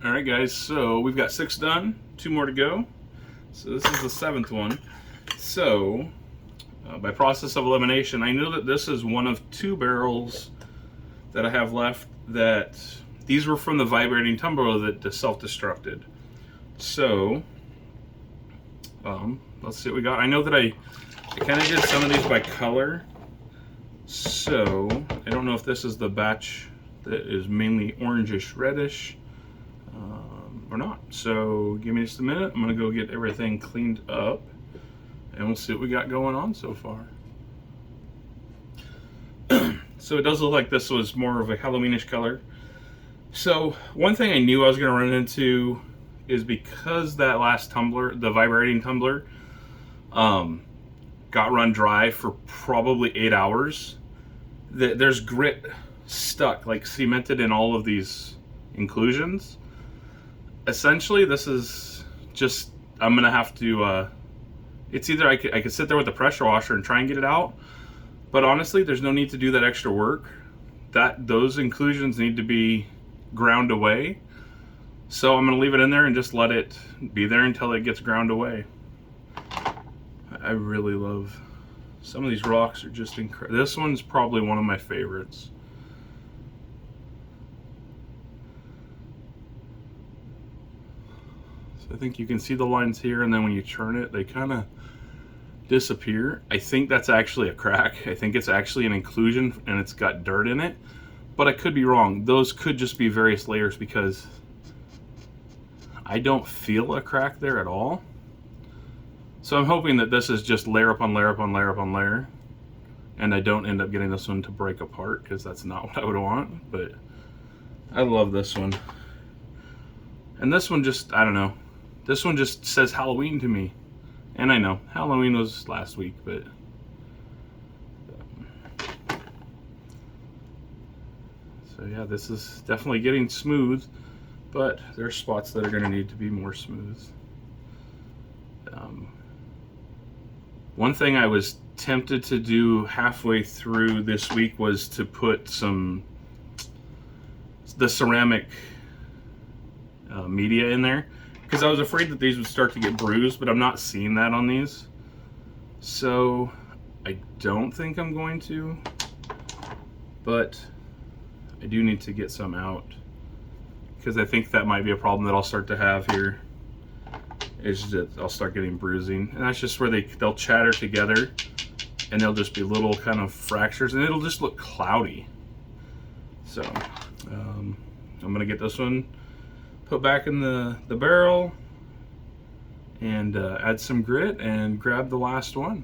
All right, guys, so we've got 6 done, 2 more to go. So this is the 7th one. So by process of elimination, I know that this is one of 2 barrels that I have left that these were from the vibrating tumbler that self-destructed. So let's see what we got. I know that I kind of did some of these by color. So I don't know if this is the batch that is mainly orangish reddish or not. So give me just a minute. I'm gonna go get everything cleaned up and we'll see what we got going on so far. So it does look like this was more of a Halloweenish color. So one thing I knew I was gonna run into is because that last tumbler, the vibrating tumbler, got run dry for probably 8 hours, there's grit stuck, like cemented in all of these inclusions. Essentially, this is just, I'm gonna have to, it's either I could sit there with the pressure washer and try and get it out, but honestly, there's no need to do that extra work. Those inclusions need to be ground away. So I'm gonna leave it in there and just let it be there until it gets ground away. I really love, some of these rocks are just incredible. This one's probably one of my favorites. So I think you can see the lines here, and then when you turn it, they kind of disappear. I think that's actually a crack. I think it's actually an inclusion and it's got dirt in it, but I could be wrong. Those could just be various layers because I don't feel a crack there at all. So I'm hoping that this is just layer upon layer upon layer upon layer, and I don't end up getting this one to break apart, because that's not what I would want. But I love this one. And this one just, I don't know. This one just says Halloween to me. And I know, Halloween was last week, but so yeah, this is definitely getting smooth, but there's spots that are going to need to be more smooth. One thing I was tempted to do halfway through this week was to put the ceramic media in there, because I was afraid that these would start to get bruised, but I'm not seeing that on these. So I don't think I'm going to, but I do need to get some out, because I think that might be a problem that I'll start to have here, is that I'll start getting bruising. And that's just where they'll chatter together and they'll just be little kind of fractures, and it'll just look cloudy. So I'm gonna get this one put back in the barrel and add some grit and grab the last one.